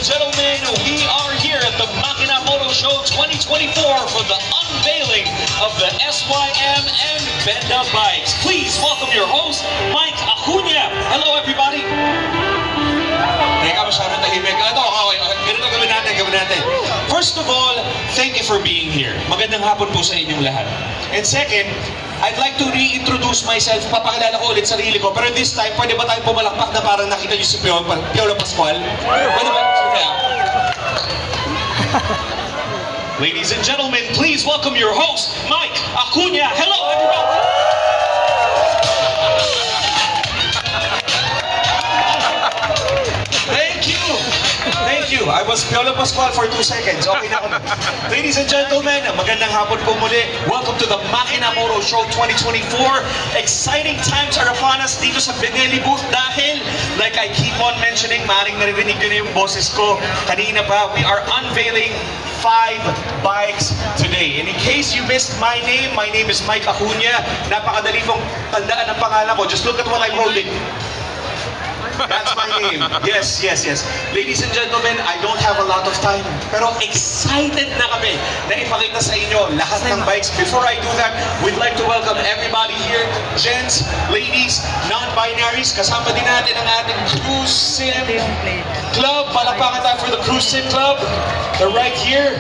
and gentlemen, we are here at the Makina Moto Show 2024 for the unveiling of the SYM and Benda bikes. Please welcome your host, Mike Acuña. Hello, everybody. Teka, masyadong tahimik. Ito, okay. Ganito gawin natin. First of all, thank you for being here. Magandang hapon po sa inyong lahat. And second, I'd like to reintroduce myself. Papakilala ko ulit sarili ko. Pero this time, pwede ba tayong pumalakpak na parang nakita niyo si Piolo Pascual? Pwede ba? Ladies and gentlemen, please welcome your host, Mike Acuña. Hello, everyone. Thank you. I was Piolo Pascual for 2 seconds. Okay na ako. Ladies and gentlemen, magandang hapon po muli. Welcome to the Makina Moto Show 2024. Exciting times are upon us dito sa Benelli booth dahil, like I keep on mentioning, maaaring naririnig nyo na yung boses ko kanina pa, we are unveiling 5 bikes today. And in case you missed my name is Mike Acuña. Napakadali pong tandaan ang pangalan ko. Just look at what I'm holding. That's my name. Yes. Ladies and gentlemen, I don't have a lot of time, pero excited na kami na ipakita sa inyo lahat ng bikes. Before I do that, we'd like to welcome everybody here. Gents, ladies, non-binaries, kasama din natin ang ating Cruise Sim Club. Palakpakan tayo for the Cruise Sim Club. They're right here.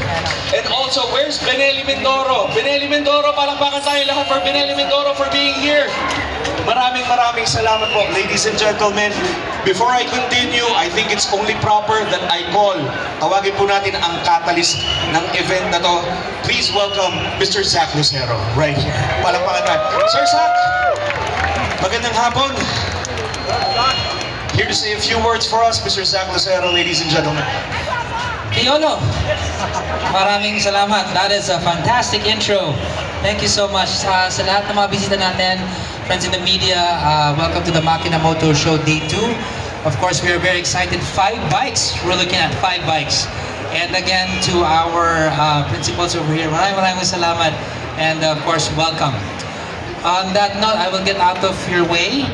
And also, where's Benelli Mindoro? Benelli Mindoro, palakpakan tayo lahat for Benelli Mindoro for being here. Maraming salamat po, ladies and gentlemen. Before I continue, I think it's only proper that I call, tawagin po natin ang catalyst ng event na to. Please welcome Mr. Zach Lucero, right here. Palakpakan tayo. Sir Zach, magandang hapon. Here to say a few words for us, Mr. Zach Lucero, ladies and gentlemen. Piolo, maraming salamat. That is a fantastic intro. Thank you so much sa lahat ng mga bisita natin, friends in the media. Welcome to the Makina Moto Show Day 2. Of course, we are very excited. 5 bikes. We're looking at 5 bikes. And again, to our principals over here, maraming salamat. And of course, welcome. On that note, I will get out of your way.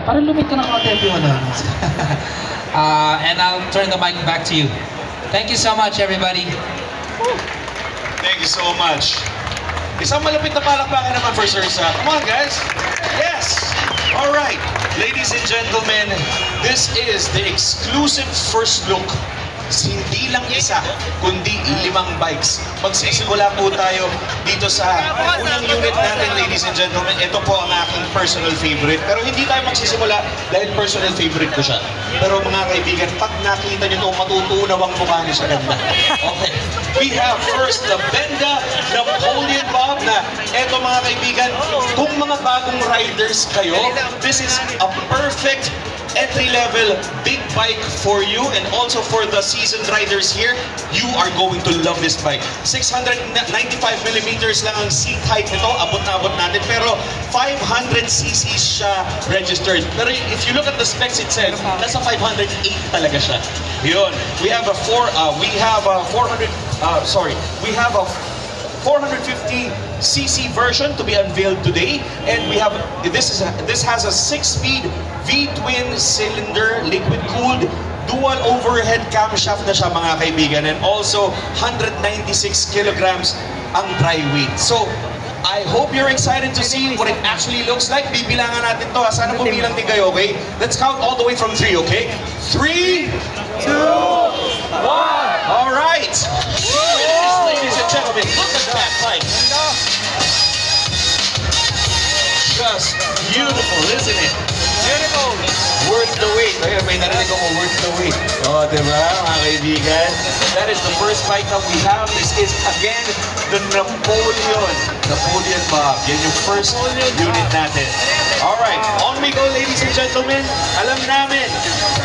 Parang lumit ka ng konti, Piolo. And I'll turn the mic back to you. Thank you so much, everybody. Thank you so much. Isang malapit na palakpakan naman for Sir Zach. Come on, guys. Yes. All right. Ladies and gentlemen, this is the exclusive first look. Hindi lang isa, kundi 5 bikes. Magsisimula po tayo dito sa unang unit natin, ladies and gentlemen. Ito po ang aking personal favorite. Pero hindi tayo magsisimula dahil personal favorite ko siya. Pero mga kaibigan, pag nakita nyo ito, matutunaw ang mukha nyo sa ganda. Okay. We have first the Benda Napoleon Bob na eto mga kaibigan, kung mga bagong riders kayo, this is a perfect entry-level big bike for you, and also for the seasoned riders here, you are going to love this bike. 695mm lang ang seat height nito, abot na abot natin, pero 500cc siya registered. Pero if you look at the specs itself, nasa 508 talaga siya. Yun. We have a 450cc version to be unveiled today, and we have this has a 6-speed V-twin cylinder, liquid-cooled, dual overhead camshaft na siya mga kaibigan, and also 196 kilograms ang dry weight. So I hope you're excited to see what it actually looks like. Bibilangan natin to. Sana pumilang din kayo, okay? Let's count all the way from 3, okay? 3, 2, 1. All right. Ladies and gentlemen, look at that bike. Just beautiful, isn't it? Beautiful. Worth the wait. Ayun, may narinig ako, worth the wait. Oh, diba, mga kaibigan? That is the first bike that we have. This is, again, the Napoleon Bob. Yan yung first unit natin. Alright, on we go, ladies and gentlemen. Alam namin,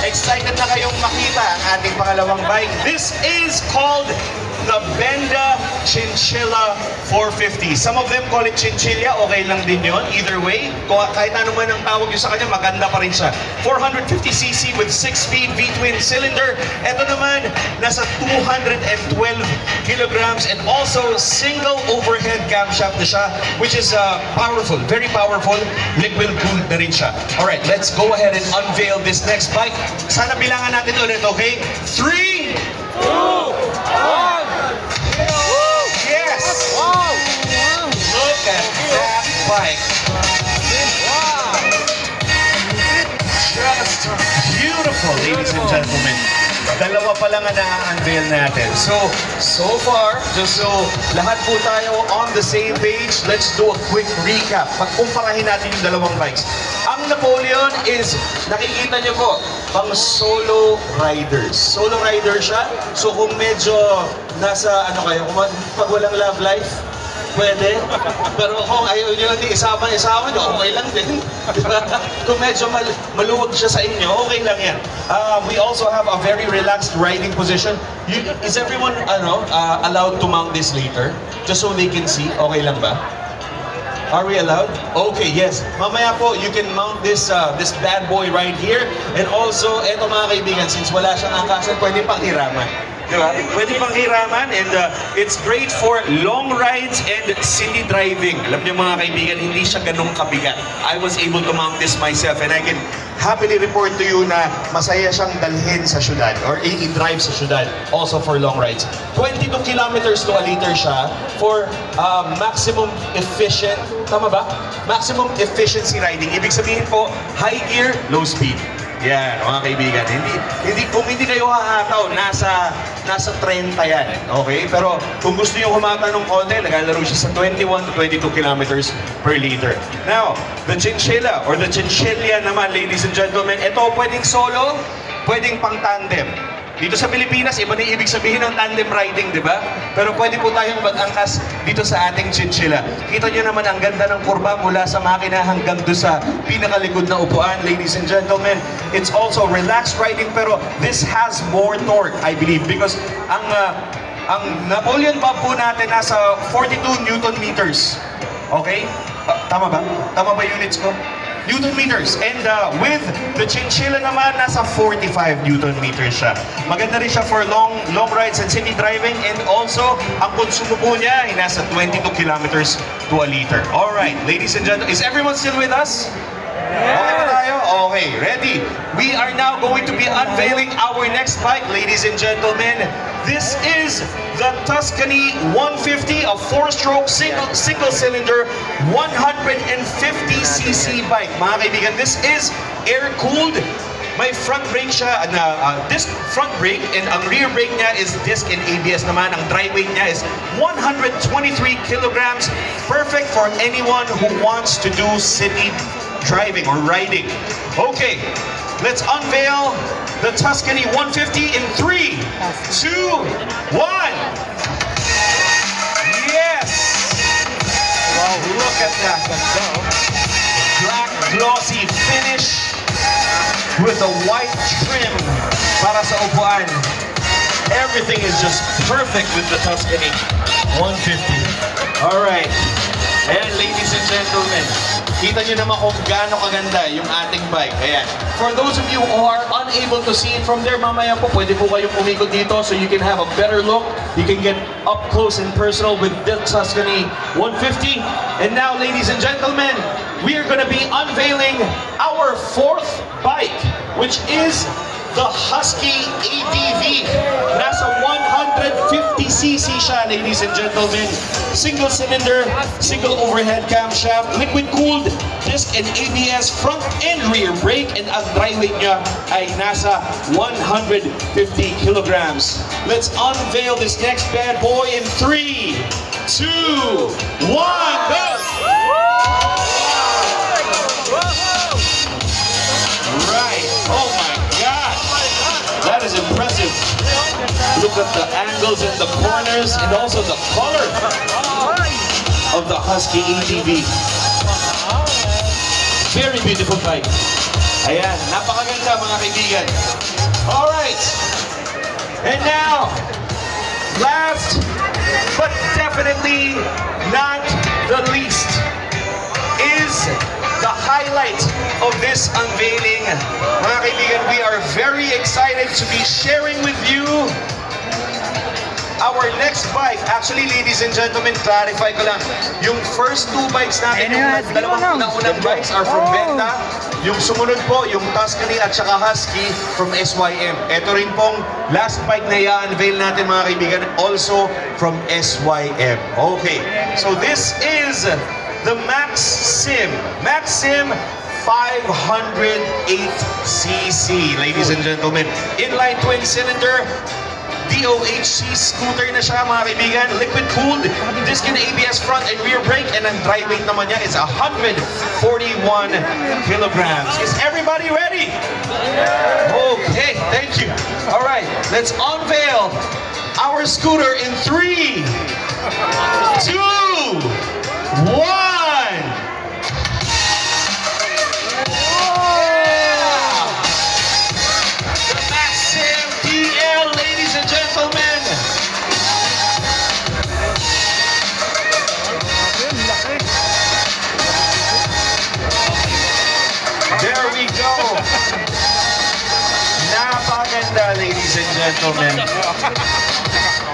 excited na kayong makita ang ating pangalawang bike. This is called the Benda Chinchilla 450. Some of them call it Chinchilla, okay lang din yun. Either way, kahit ano man ang tawag nyo sa kanya, maganda pa rin siya. 450cc with 6-speed V-twin cylinder. Ito naman, nasa 212 kilograms and also single overhead camshaft na siya, which is powerful, very powerful. Liquid cooled na rin siya. Alright, let's go ahead and unveil this next bike. Sana bilangan natin ulit, okay? 3, 2, 1. Yes! Wow! Look at that bike. Just beautiful, ladies and gentlemen. Dalawa pa lang ang na-unveil natin. So far, just so lahat po tayo on the same page, let's do a quick recap. Pagkumparahin natin yung dalawang bikes. Ang Napoleon is, nakikita nyo po, pang solo riders. Solo rider siya. So kung medyo nasa, ano kayo, pag walang love life, pwede. Pero kung ayaw nyo hindi isama-isama nyo, okay lang din. Kung medyo maluwag siya sa inyo, okay lang yan. We also have a very relaxed riding position. Is everyone allowed to mount this later? Just so they can see, okay lang ba? Are we allowed? Okay, yes. Mamaya po, you can mount this this bad boy right here. And also, eto mga kaibigan, since wala siyang angkasan, pwede pang hiraman. Diba? Pwede pang hiraman and it's great for long rides and city driving. Alam niyo mga kaibigan, hindi siya ganun kabigat. I was able to mount this myself and I can happily report to you na masaya siyang dalhin sa syudad or i-drive sa syudad also for long rides. 22 kilometers to a liter siya for maximum efficient, tama ba? Maximum efficiency riding. Ibig sabihin po, high gear, low speed. Yan, mga kaibigan. Kung hindi kayo hahataw, nasa 30 yan. Okay? Pero kung gusto nyo humata ng konti, naglalaro siya sa 21 to 22 kilometers per liter. Now, the Chinchilla or the Chinchilla naman, ladies and gentlemen, ito pwedeng solo, pwedeng pang tandem. Dito sa Pilipinas, iba na ibig sabihin ng tandem riding, di ba? Pero pwede po tayong mag-angkas dito sa ating Chinchilla. Kita nyo naman ang ganda ng kurba mula sa makina hanggang doon sa pinakalikod na upuan, ladies and gentlemen. It's also relaxed riding, pero this has more torque, I believe, because ang Napoleon Bob po natin nasa 42 Newton meters. Okay? Tama ba? Tama ba units ko? Newton meters. And with the Chinchilla naman, nasa 45 Newton meters siya. Maganda rin siya for long rides and city driving. And also, ang konsumo po niya ay nasa 22 kilometers to a liter. Alright, ladies and gentlemen, is everyone still with us? Okay ba tayo? Okay, ready? We are now going to be unveiling our next bike, ladies and gentlemen. This is the Tuscany 150, a 4-stroke single cylinder 150cc bike. Mga kaibigan, this is air-cooled. May front brake siya, disc front brake, and ang rear brake niya is disc and ABS naman. Ang dry weight niya is 123 kilograms. Perfect for anyone who wants to do city driving or riding. Okay, let's unveil the Tuscany 150 in 3, 2, 1. Yes! Wow, look at that. Black glossy finish with a white trim para sa upuan. Everything is just perfect with the Tuscany 150. Alright. And ladies and gentlemen, kita nyo naman kung gaano kaganda yung ating bike. Ayan. For those of you who are unable to see it from there, mamaya po, pwede po kayong umikot dito so you can have a better look. You can get up close and personal with the Tuscany 150. And now, ladies and gentlemen, we are going to be unveiling our 4th bike, which is the Husky ADV. Nasa 150cc siya, ladies and gentlemen. Single cylinder, single overhead camshaft, liquid cooled, disc and ABS, front and rear brake, and ang dry weight niya ay nasa 150 kilograms. Let's unveil this next bad boy in 3, 2, 1, go! Right, oh my gosh, that is impressive. Look at the angles and the corners and also the color of the Husky ATV. Very beautiful bike. Ayan, napakaganda mga kaibigan. Alright, and now, last but definitely not the least is the highlight of this unveiling. Mga kaibigan, we are very excited to be sharing with you our next bike. Actually, ladies and gentlemen, clarify ko lang. Yung first two bikes natin, yung dalawang unang bikes are from Benta. Yung sumunod po, yung Tuscany at saka Husky from SYM. Ito rin pong last bike na i-unveil natin, mga kaibigan, also from SYM. Okay, so this is the Maxim 508cc, ladies and gentlemen. Inline twin cylinder, DOHC scooter na siya, mga kaibigan. Liquid cooled, disc and ABS front and rear brake, and ang dry weight naman niya is 141 kilograms. Is everybody ready? Okay, thank you. All right, let's unveil our scooter in 3, 2, 1. There we go. Napakaganda, ladies and gentlemen.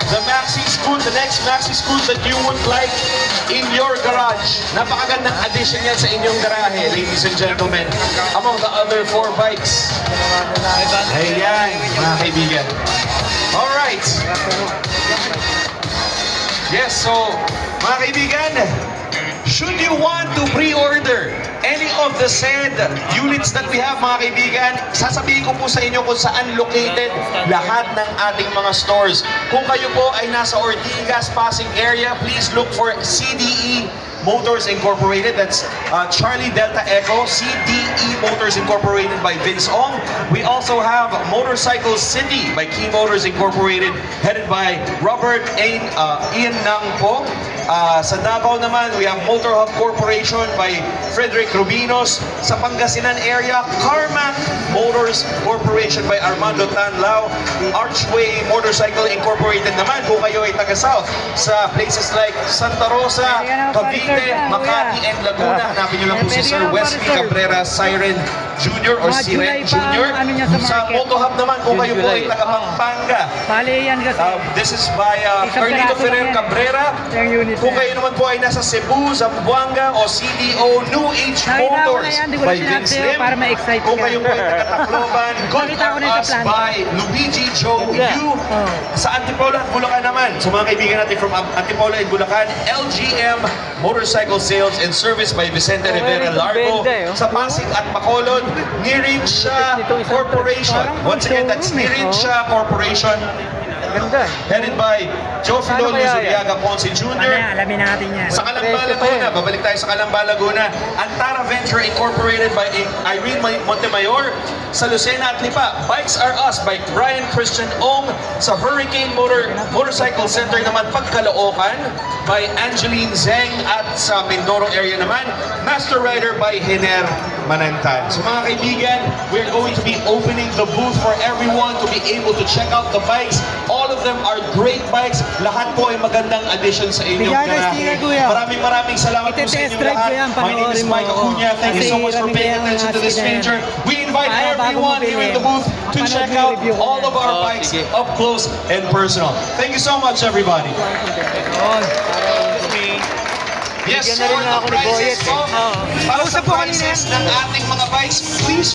The next Maxi Scoot that you would like in your garage. Napakagandang addition yan sa inyong garahe, ladies and gentlemen. Among the other 4 bikes. Ayan, mga kaibigan. Alright. Yes, so, mga kaibigan, should you want to pre-order any of the said units that we have, mga kaibigan, sasabihin ko po sa inyo kung saan located lahat ng ating mga stores. Kung kayo po ay nasa Ortigas, Pasig area, please look for CDE Motors Incorporated. That's Charlie Delta Echo, CDE Motors Incorporated by Vince Ong. We also have Motorcycle City by Key Motors Incorporated, headed by Robert Ian Nang po. Sa Davao naman, we have Motor Hub Corporation by Frederick Rubinos. Sa Pangasinan area, Carmack Motors Corporation by Armando Tanlao. Archway Motorcycle Incorporated naman kung kayo ay taga-South. Sa places like Santa Rosa, Cavite, Makati, and Laguna. Hanapin nyo lang po si Sir Wesley Cabrera Siren Jr. or Siren Jr. Sa Moto Hub naman kung kayo po ay taga-Pampanga. This is by Carlito Ferrer Cabrera. Kung kayo naman po ay nasa Cebu, Zamboanga o CDO New Age Motors by Vince Lim. Kung kayo po ay taga-Tacloban, Good for Us by Luigi Joe Yu. Sa Antipolo at Bulacan naman, sa mga kaibigan natin from Antipolo and Bulacan, LGM Motorcycle Sales and Service by Vicente Rivera Largo. Sa Pasig at Bacolod, Nirinsha Corporation. Once again, that's Nirinsha Corporation. Headed by Joe Filolio Zuriaga Ponce Jr. Alamin natin yan. Sa Calamba, Laguna, babalik tayo sa Calamba, Laguna. Antara Venture Incorporated by Irene Montemayor. Sa Lucena at Lipa, Bikes Are Us by Brian Christian Ong. Sa Hurricane Motorcycle Center naman, Pagkaloocan by Angeline Zeng. At sa Mindoro area naman, Master Rider by Hiner Manantan. So mga kaibigan, we're going to be opening the booth for everyone to be able to check out the bikes. All of them are great bikes. Lahat po ay magandang addition sa inyong garahe. Maraming salamat po sa inyong lahat. My name is Mike Acuña. Thank you so much for paying attention to this feature. We invite everyone here in the booth to check out all of our bikes up close and personal. Thank you so much, everybody. Yes, for the prices po, para sa prices ng ating mga bikes, please